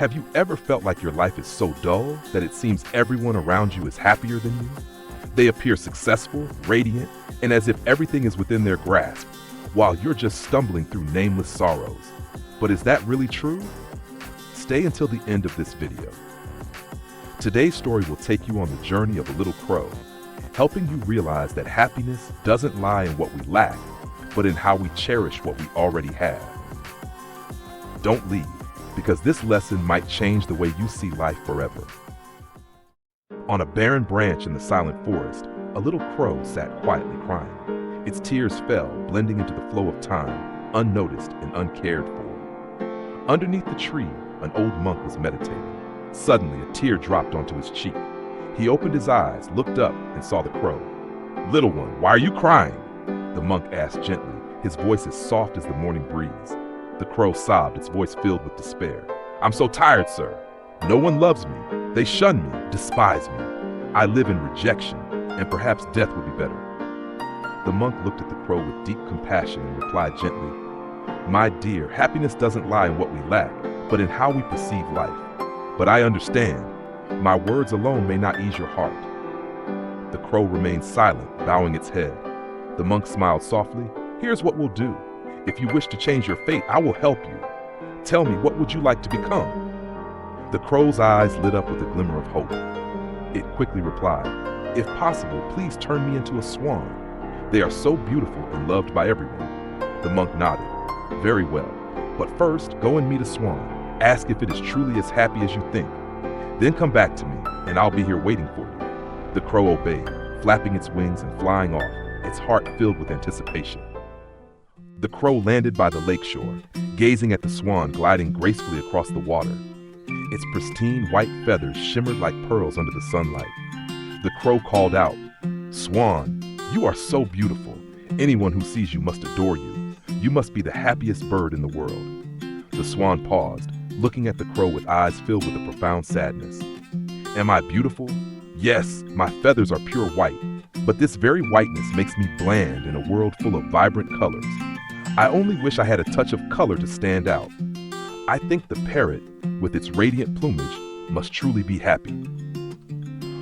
Have you ever felt like your life is so dull that it seems everyone around you is happier than you? They appear successful, radiant, and as if everything is within their grasp, while you're just stumbling through nameless sorrows. But is that really true? Stay until the end of this video. Today's story will take you on the journey of a little crow, helping you realize that happiness doesn't lie in what we lack, but in how we cherish what we already have. Don't leave, because this lesson might change the way you see life forever. On a barren branch in the silent forest, a little crow sat quietly crying. Its tears fell, blending into the flow of time, unnoticed and uncared for. Underneath the tree, an old monk was meditating. Suddenly, a tear dropped onto his cheek. He opened his eyes, looked up, and saw the crow. "Little one, why are you crying?" the monk asked gently, his voice as soft as the morning breeze. The crow sobbed, its voice filled with despair. "I'm so tired, sir. No one loves me. They shun me, despise me. I live in rejection, and perhaps death would be better." The monk looked at the crow with deep compassion and replied gently, "My dear, happiness doesn't lie in what we lack, but in how we perceive life. But I understand. My words alone may not ease your heart." The crow remained silent, bowing its head. The monk smiled softly. "Here's what we'll do. If you wish to change your fate, I will help you. Tell me, what would you like to become?" The crow's eyes lit up with a glimmer of hope. It quickly replied, "If possible, please turn me into a swan. They are so beautiful and loved by everyone." The monk nodded. "Very well. But first, go and meet a swan. Ask if it is truly as happy as you think. Then come back to me, and I'll be here waiting for you." The crow obeyed, flapping its wings and flying off, its heart filled with anticipation. The crow landed by the lakeshore, gazing at the swan gliding gracefully across the water. Its pristine white feathers shimmered like pearls under the sunlight. The crow called out, "Swan, you are so beautiful. Anyone who sees you must adore you. You must be the happiest bird in the world." The swan paused, looking at the crow with eyes filled with a profound sadness. "Am I beautiful? Yes, my feathers are pure white, but this very whiteness makes me bland in a world full of vibrant colors. I only wish I had a touch of color to stand out. I think the parrot, with its radiant plumage, must truly be happy."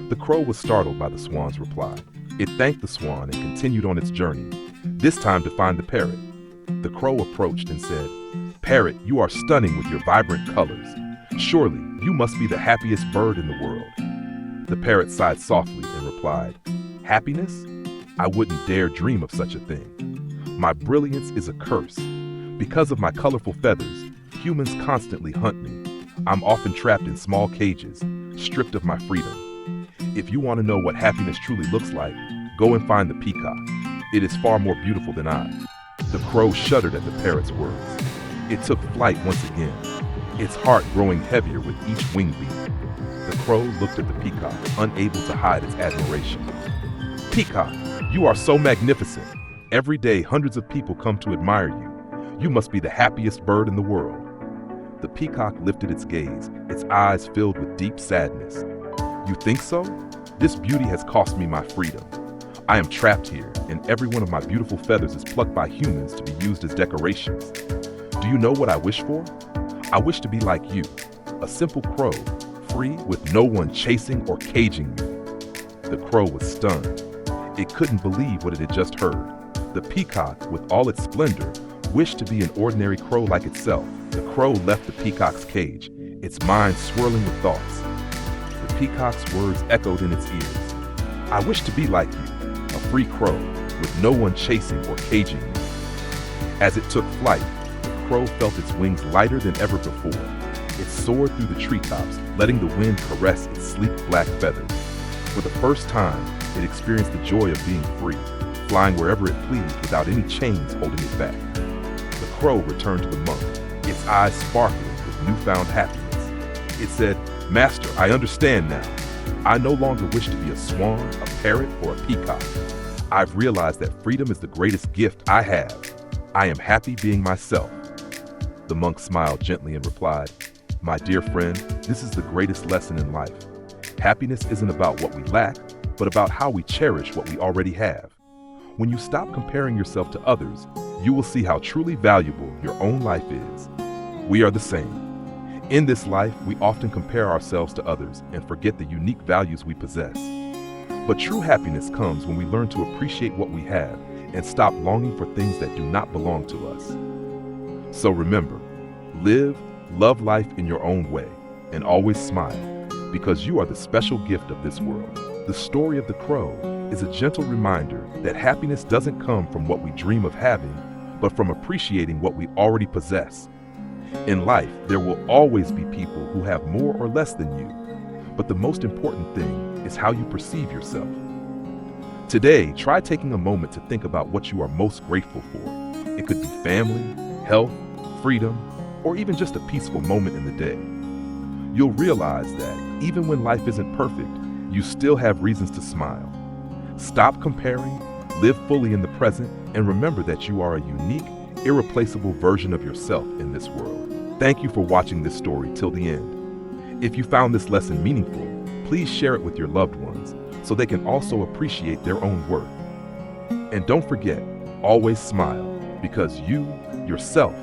The crow was startled by the swan's reply. It thanked the swan and continued on its journey, this time to find the parrot. The crow approached and said, "Parrot, you are stunning with your vibrant colors. Surely, you must be the happiest bird in the world." The parrot sighed softly and replied, "Happiness? I wouldn't dare dream of such a thing. My brilliance is a curse. Because of my colorful feathers, humans constantly hunt me. I'm often trapped in small cages, stripped of my freedom. If you want to know what happiness truly looks like, go and find the peacock. It is far more beautiful than I." The crow shuddered at the parrot's words. It took flight once again, its heart growing heavier with each wing beat. The crow looked at the peacock, unable to hide its admiration. "Peacock, you are so magnificent. Every day, hundreds of people come to admire you. You must be the happiest bird in the world." The peacock lifted its gaze, its eyes filled with deep sadness. "You think so? This beauty has cost me my freedom. I am trapped here, and every one of my beautiful feathers is plucked by humans to be used as decorations. Do you know what I wish for? I wish to be like you, a simple crow, free with no one chasing or caging me." The crow was stunned. It couldn't believe what it had just heard. The peacock, with all its splendor, wished to be an ordinary crow like itself. The crow left the peacock's cage, its mind swirling with thoughts. The peacock's words echoed in its ears. "I wish to be like you, a free crow, with no one chasing or caging me." As it took flight, the crow felt its wings lighter than ever before. It soared through the treetops, letting the wind caress its sleek black feathers. For the first time, it experienced the joy of being free, flying wherever it pleased without any chains holding it back. The crow returned to the monk, its eyes sparkling with newfound happiness. It said, "Master, I understand now. I no longer wish to be a swan, a parrot, or a peacock. I've realized that freedom is the greatest gift I have. I am happy being myself." The monk smiled gently and replied, "My dear friend, this is the greatest lesson in life. Happiness isn't about what we lack, but about how we cherish what we already have. When you stop comparing yourself to others, you will see how truly valuable your own life is. We are the same. In this life, we often compare ourselves to others and forget the unique values we possess. But true happiness comes when we learn to appreciate what we have and stop longing for things that do not belong to us. So remember, live, love life in your own way, and always smile, because you are the special gift of this world. The story of the crow is a gentle reminder that happiness doesn't come from what we dream of having, but from appreciating what we already possess. In life, there will always be people who have more or less than you, but the most important thing is how you perceive yourself. Today, try taking a moment to think about what you are most grateful for. It could be family, health, freedom, or even just a peaceful moment in the day. You'll realize that even when life isn't perfect, you still have reasons to smile. Stop comparing, live fully in the present, and remember that you are a unique, irreplaceable version of yourself in this world. Thank you for watching this story till the end. If you found this lesson meaningful, please share it with your loved ones so they can also appreciate their own worth. And don't forget, always smile, because you, yourself,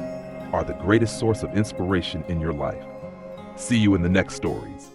are the greatest source of inspiration in your life. See you in the next stories.